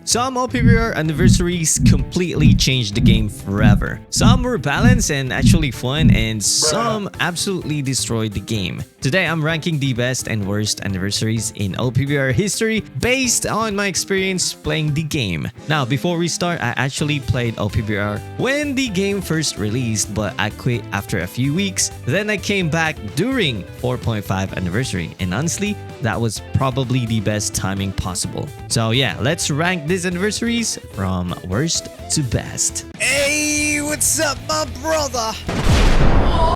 Some OPBR anniversaries completely changed the game forever. Some were balanced and actually fun, and some absolutely destroyed the game. Today I'm ranking the best and worst anniversaries in OPBR history based on my experience playing the game. Now before we start, I actually played OPBR when the game first released, but I quit after a few weeks. Then I came back during 4.5 anniversary, and honestly that was probably the best timing possible. So yeah, let's rank these anniversaries from worst to best. Hey, what's up, my brother?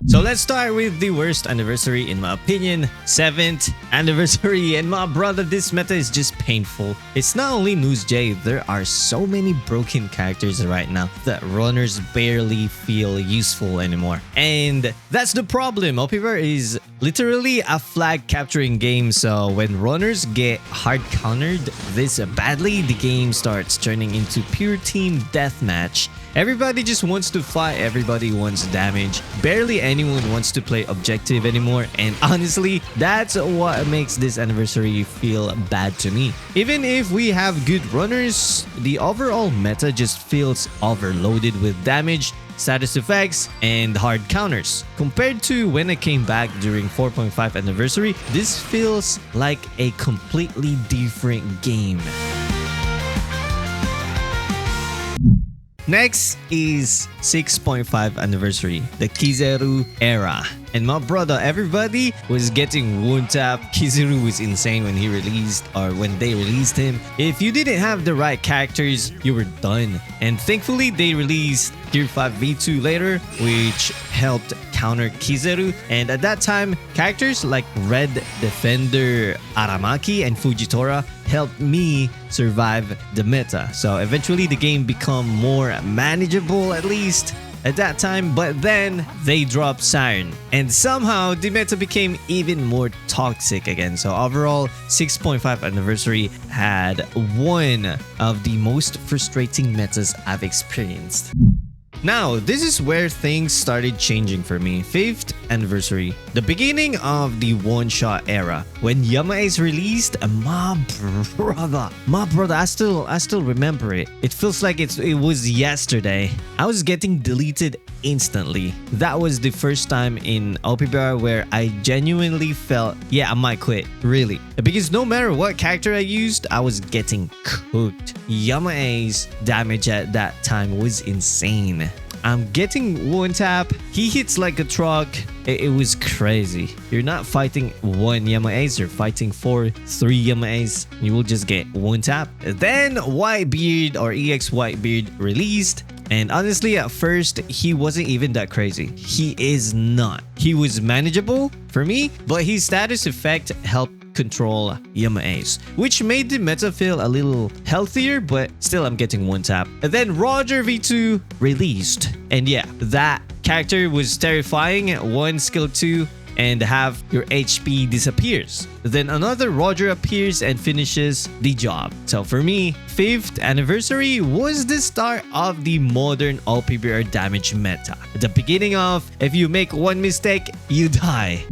So let's start with the worst anniversary in my opinion, 7th anniversary. And my brother, this meta is just painful. It's not only News J, there are so many broken characters right now that runners barely feel useful anymore. And that's the problem. OPBR is literally a flag capturing game, so when runners get hard countered this badly, the game starts turning into pure team deathmatch. Everybody just wants to fight, everybody wants damage. Barely anyone wants to play objective anymore, and honestly, that's what makes this anniversary feel bad to me. Even if we have good runners, the overall meta just feels overloaded with damage, status effects, and hard counters. Compared to when I came back during 4.5 anniversary, this feels like a completely different game. Next is 6.5 anniversary, the Kizaru era. And my brother, everybody was getting one tap. Kizaru was insane when he released, or when they released him. If you didn't have the right characters, you were done. And thankfully, they released Tier 5 V2 later, which helped counter Kizaru. And at that time, characters like Red Defender Aramaki and Fujitora helped me survive the meta. So eventually, the game became more manageable, at least at that time, but then they dropped Siren, and somehow the meta became even more toxic again. So overall, 6.5 anniversary had one of the most frustrating metas I've experienced. Now, this is where things started changing for me. 5th anniversary, the beginning of the one-shot era. When Yace released, my brother, I still remember it. It feels like it was yesterday. I was getting deleted instantly. That was the first time in OPBR where I genuinely felt, yeah, I might quit, really. Because no matter what character I used, I was getting cooked. Yace's damage at that time was insane. I'm getting one tap, he hits like a truck. It was crazy. You're not fighting one Yace, you're fighting 3 Yace. You will just get one tap. Then Whitebeard or EX Whitebeard released. And honestly, at first, he wasn't even that crazy. He is not. He was manageable for me, but his status effect helped control Yace, which made the meta feel a little healthier, but still I'm getting one tap. And then Roger V2 released. And yeah, that character was terrifying. One skill 2 and half your HP disappears. Then another Roger appears and finishes the job. So for me, 5th anniversary was the start of the modern OPBR damage meta. The beginning of, if you make one mistake, you die.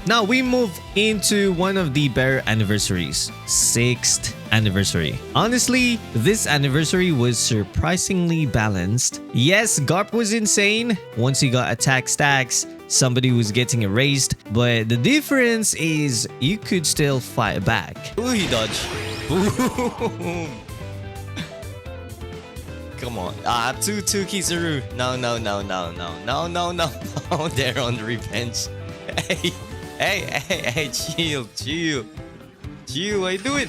Now we move into one of the better anniversaries, 6th anniversary. Honestly, this anniversary was surprisingly balanced. Yes, Garp was insane. Once he got attack stacks, somebody was getting erased, but the difference is you could still fight back. Ooh, he dodged. Boom. Come on. 2-2 Kizaru. No. They're on revenge. Hey, chill. What you doing?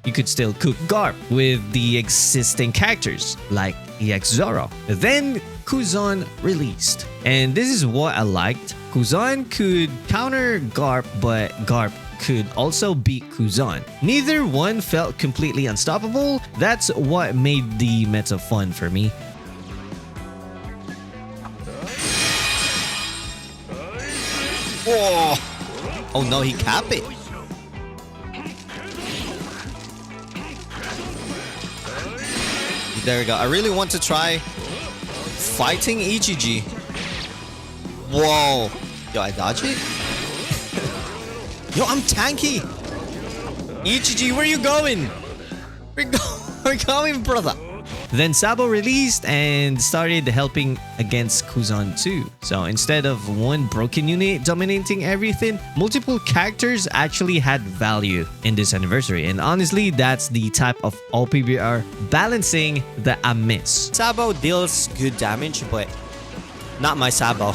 You could still cook Garp with the existing characters like EX Zoro. Then Kuzan released, and this is what I liked. Kuzan could counter Garp, but Garp could also beat Kuzan. Neither one felt completely unstoppable. That's what made the meta fun for me. Whoa. Oh no, he capped it. There we go. I really want to try fighting EGG. Whoa. Yo, I dodge it? Yo, I'm tanky. Ichiji, where you going? We're going, brother. Then Sabo released and started helping against Kuzan too. So instead of one broken unit dominating everything, multiple characters actually had value in this anniversary. And honestly, that's the type of OPBR balancing that I miss. Sabo deals good damage, but not my Sabo.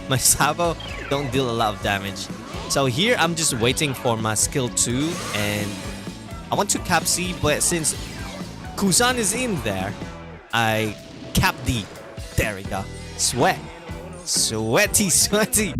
My Sabo don't deal a lot of damage. So here I'm just waiting for my skill 2 and I want to cap C, but since Kuzan is in there, I cap D. There we go. Sweat. Sweaty.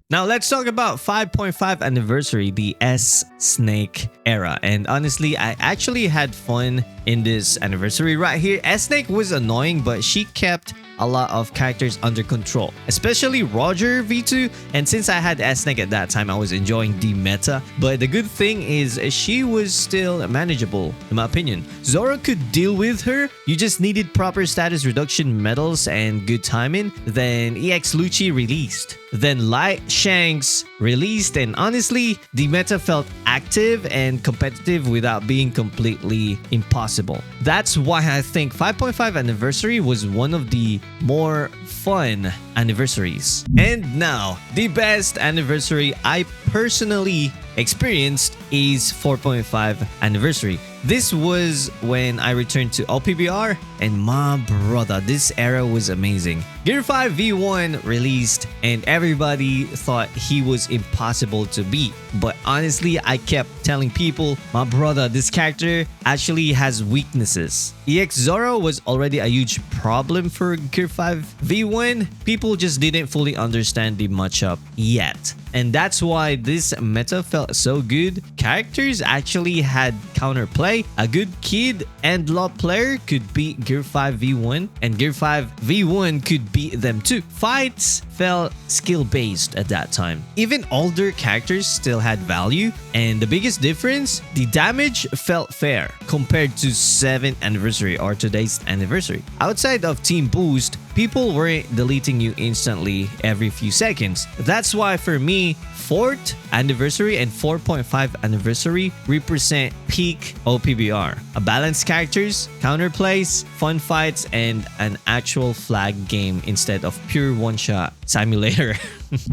Now let's talk about 5.5 anniversary, the S Snake era. And honestly, I actually had fun in this anniversary right here. S Snake was annoying, but she kept a lot of characters under control, especially Roger V2. And since I had S Snake at that time, I was enjoying the meta. But the good thing is she was still manageable, in my opinion. Zoro could deal with her. You just needed proper status reduction medals and good timing. Then EX Lucci released. Then Light Shanks released, and honestly, the meta felt active and competitive without being completely impossible. That's why I think 5.5 anniversary was one of the more fun anniversaries. And now, the best anniversary I personally experienced is 4.5 anniversary. This was when I returned to OPBR, and my brother, this era was amazing. Gear 5 V1 released and everybody thought he was impossible to beat. But honestly, I kept telling people, my brother, this character actually has weaknesses. EX Zoro was already a huge problem for Gear 5 V1. People just didn't fully understand the matchup yet. And that's why this meta felt so good. Characters actually had counterplay. A good kid and law player could beat Gear 5 V1, and Gear 5 V1 could beat them too. Fights felt skill-based at that time. Even older characters still had value, and the biggest difference, the damage felt fair compared to 7th anniversary or today's anniversary. Outside of Team Boost, people weren't deleting you instantly every few seconds. That's why for me, 4th anniversary and 4.5 anniversary represent peak OPBR. A balanced characters, counterplays, fun fights, and an actual flag game instead of pure one-shot simulator.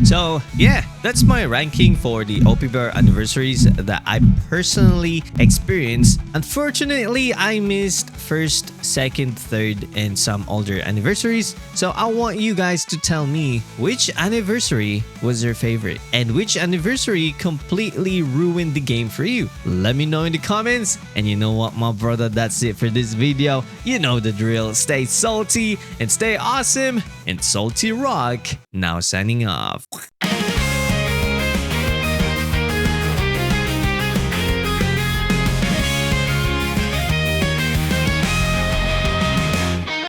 So yeah, that's my ranking for the OPBR anniversaries that I personally experienced. Unfortunately, I missed 1st, 2nd, 3rd, and some older anniversaries. So I want you guys to tell me which anniversary was your favorite and which anniversary completely ruined the game for you. Let me know in the comments. And you know what, my brother, that's it for this video. You know the drill. Stay salty and stay awesome, and Salty Rock now signing off.